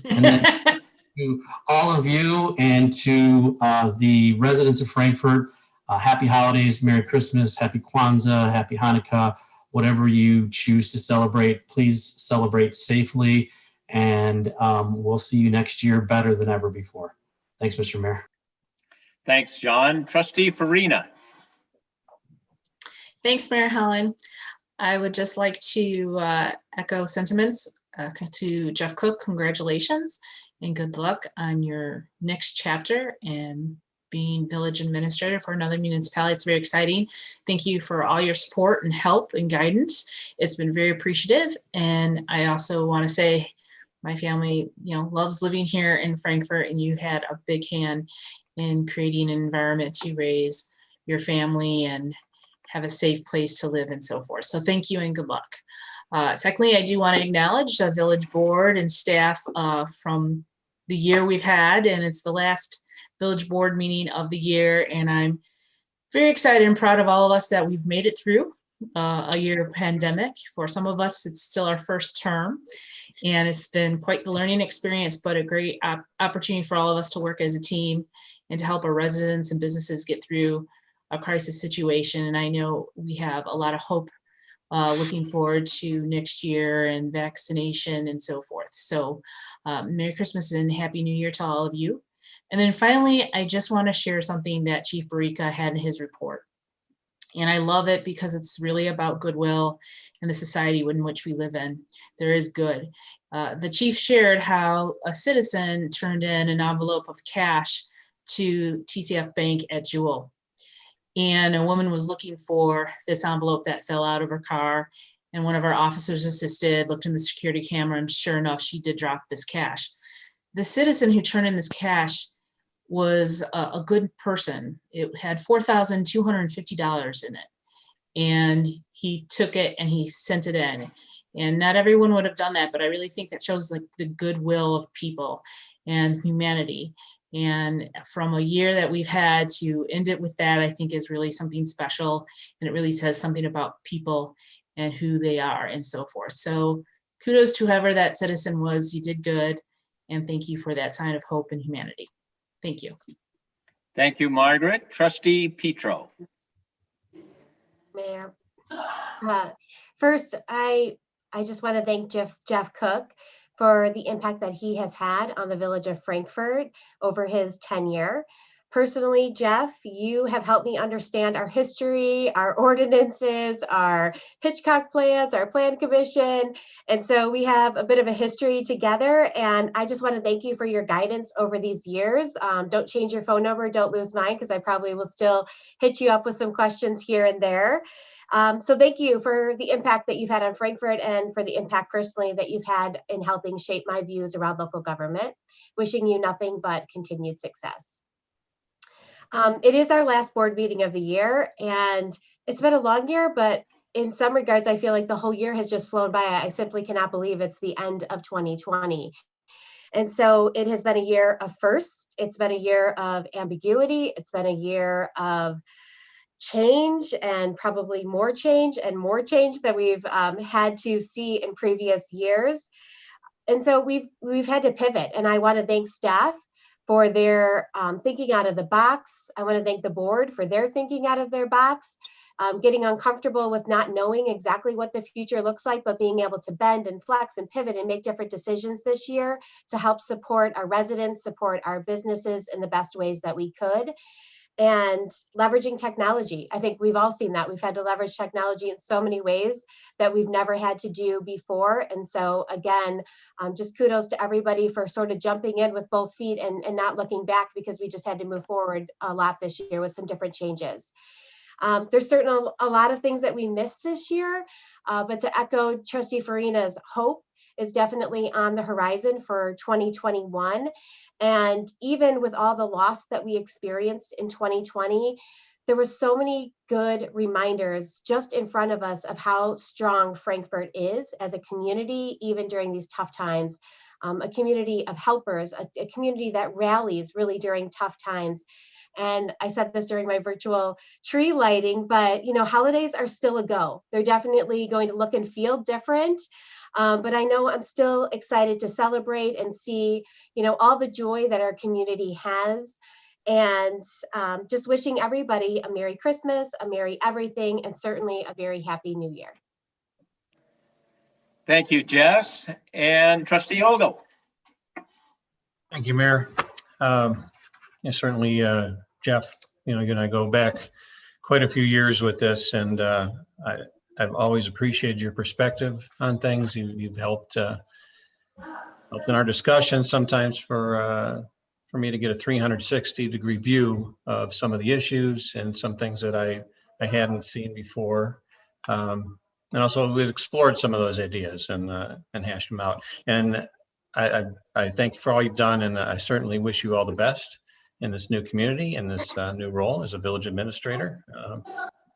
And then to all of you and to the residents of Frankfort, happy holidays, Merry Christmas, Happy Kwanzaa, Happy Hanukkah, whatever you choose to celebrate. Please celebrate safely, and we'll see you next year better than ever before. Thanks, Mr. Mayor. Thanks, John. Trustee Farina. Thanks, Mayor Helen. I would just like to echo sentiments to Jeff Cook. Congratulations and good luck on your next chapter and being village administrator for another municipality. It's very exciting. Thank you for all your support and help and guidance. It's been very appreciative. And I also want to say my family, loves living here in Frankfort, and you had a big hand in creating an environment to raise your family and have a safe place to live and so forth. So thank you and good luck. Secondly, I do want to acknowledge the village board and staff from the year we've had, and it's the last village board meeting of the year. And I'm very excited and proud of all of us that we've made it through. a year of pandemic. For some of us, it's still our first term, and it's been quite the learning experience, but a great opportunity for all of us to work as a team and to help our residents and businesses get through a crisis situation. And I know we have a lot of hope looking forward to next year and vaccination and so forth. So Merry Christmas and Happy New Year to all of you. And then finally, I just want to share something that Chief Barica had in his report. And I love it because it's really about goodwill and the society in which we live in. There is good. The chief shared how a citizen turned in an envelope of cash to TCF Bank at Jewel. And a woman was looking for this envelope that fell out of her car. And one of our officers assisted, looked in the security camera, and sure enough, she did drop this cash. The citizen who turned in this cash was a good person. It had $4,250 in it. And he took it and he sent it in. And not everyone would have done that, but I really think that shows like the goodwill of people and humanity. And from a year that we've had to end it with that, I think is really something special. And it really says something about people and who they are and so forth. So kudos to whoever that citizen was. You did good. And thank you for that sign of hope and humanity. Thank you. Thank you, Margaret. Trustee Petro. Mayor. First, I just want to thank Jeff Cook for the impact that he has had on the village of Frankfort over his tenure. Personally, Jeff, you have helped me understand our history, our ordinances, our Hitchcock plans, our plan commission. And so we have a bit of a history together. And I just want to thank you for your guidance over these years. Don't change your phone number. Don't lose mine, because I probably will still hit you up with some questions here and there. So thank you for the impact that you've had on Frankfort and for the impact personally that you've had in helping shape my views around local government. Wishing you nothing but continued success. It is our last board meeting of the year, and it's been a long year, but in some regards, I feel like the whole year has just flown by. I simply cannot believe it's the end of 2020. And so it has been a year of firsts. It's been a year of ambiguity. It's been a year of change, and probably more change that we've had to see in previous years. And so we've had to pivot, and I want to thank staff for their thinking out of the box. I want to thank the board for their thinking out of their box, getting uncomfortable with not knowing exactly what the future looks like, but being able to bend and flex and pivot and make different decisions this year to help support our residents, support our businesses in the best ways that we could. And leveraging technology. I think we've all seen that. We've had to leverage technology in so many ways that we've never had to do before. And so again, just kudos to everybody for sort of jumping in with both feet and not looking back, because we just had to move forward a lot this year with some different changes. There's certainly a lot of things that we missed this year, but to echo Trustee Farina's hope is definitely on the horizon for 2021. And even with all the loss that we experienced in 2020, there were so many good reminders just in front of us of how strong Frankfort is as a community, even during these tough times. A community of helpers, a community that rallies really during tough times. And I said this during my virtual tree lighting, but holidays are still a go. They're definitely going to look and feel different. But I know I'm still excited to celebrate and see, all the joy that our community has. And just wishing everybody a Merry Christmas, a Merry everything, and certainly a very Happy New Year. Thank you, Jess. And Trustee Ogle. Thank you, Mayor. Certainly, Jeff, you and I go back quite a few years with this, and I've always appreciated your perspective on things. You've helped in our discussion sometimes for me to get a 360-degree view of some of the issues and some things that I hadn't seen before. And also we've explored some of those ideas and hashed them out. And I thank you for all you've done, and I certainly wish you all the best in this new community and this new role as a village administrator.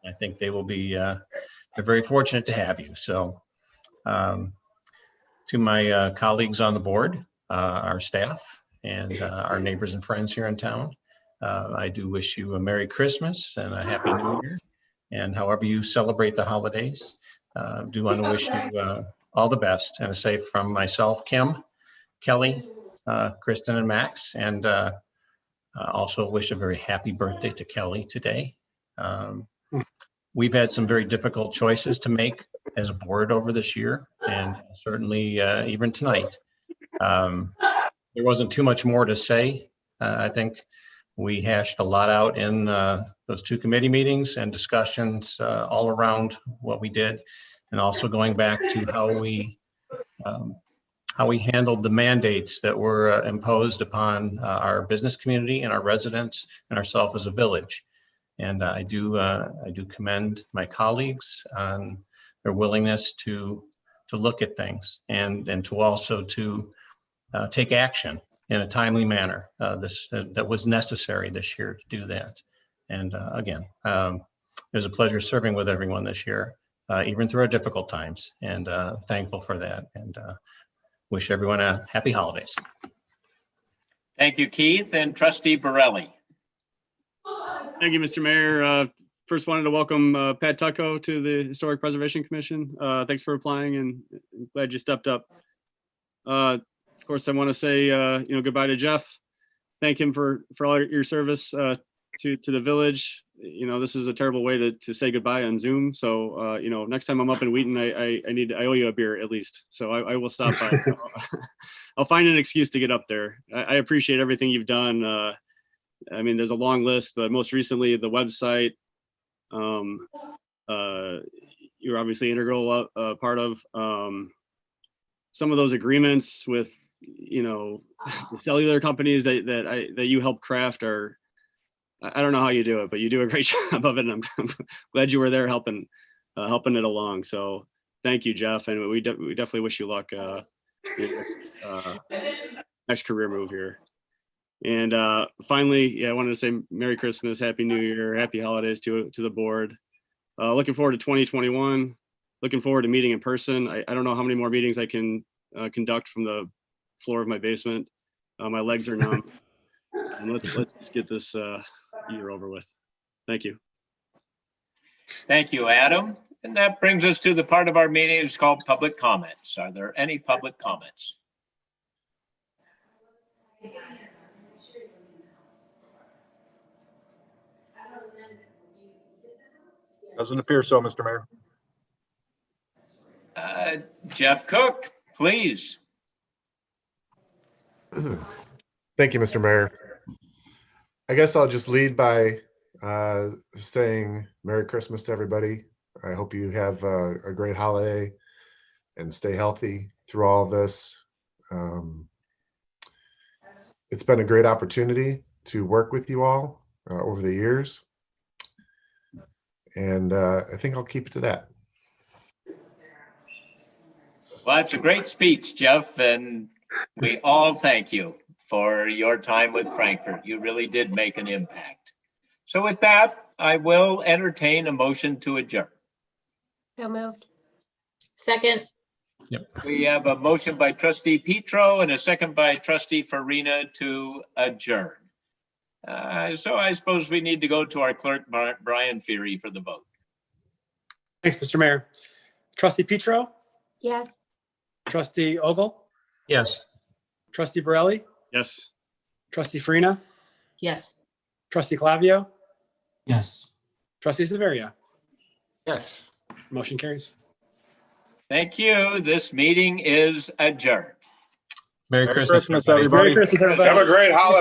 I think they will be they're very fortunate to have you. So to my colleagues on the board, our staff, and our neighbors and friends here in town, I do wish you a Merry Christmas and a Happy New Year. And however you celebrate the holidays, do want to wish you all the best and a safe from myself, Kim, Kelly, Kristen, and Max. And also wish a very happy birthday to Kelly today. We've had some very difficult choices to make as a board over this year, and certainly even tonight. There wasn't too much more to say. I think we hashed a lot out in those two committee meetings and discussions all around what we did, and also going back to how we handled the mandates that were imposed upon our business community and our residents and ourselves as a village. And I do commend my colleagues on their willingness to look at things and to also to take action in a timely manner. That was necessary this year to do that. And again, it was a pleasure serving with everyone this year, even through our difficult times, and thankful for that. And wish everyone a happy holidays. Thank you, Keith. And Trustee Borelli. Thank you, Mr. Mayor. First wanted to welcome Pat Tucko to the Historic Preservation Commission. Thanks for applying, and I'm glad you stepped up. Of course, I want to say goodbye to Jeff. Thank him for all your service to the village. This is a terrible way to say goodbye on Zoom. So next time I'm up in Wheaton, I owe you a beer at least. So I will stop by. I'll find an excuse to get up there. I appreciate everything you've done. There's a long list, but most recently the website. You're obviously integral part of some of those agreements with the cellular companies that you help craft are. I don't know how you do it, but you do a great job of it, and I'm glad you were there helping it along. So thank you, Jeff, and we definitely wish you luck next career move here. And finally, I wanted to say Merry Christmas, Happy New Year, Happy Holidays to the board. Looking forward to 2021. Looking forward to meeting in person. I don't know how many more meetings I can conduct from the floor of my basement. My legs are numb. And let's get this year over with. Thank you. Thank you, Adam. And that brings us to the part of our meeting that's called public comments. Are there any public comments? Doesn't appear so, Mr. Mayor. Jeff Cook, please. Thank you, Mr. Mayor. I guess I'll just lead by saying Merry Christmas to everybody. I hope you have a great holiday and stay healthy through all of this. It's been a great opportunity to work with you all over the years. And I think I'll keep it to that. Well, it's a great speech, Jeff, and we all thank you for your time with Frankfort. You really did make an impact. So with that, I will entertain a motion to adjourn. So moved. Second. Yep. We have a motion by Trustee Petro and a second by Trustee Farina to adjourn. So I suppose we need to go to our clerk, Brian Feary, for the vote. Thanks, Mr. Mayor. Trustee Petro? Yes. Trustee Ogle? Yes. Trustee Borelli? Yes. Trustee Farina? Yes. Trustee Clavio? Yes. Trustee Severia? Yes. Motion carries. Thank you. This meeting is adjourned. Merry Christmas, everybody. Merry Christmas, everybody. Have a great holiday.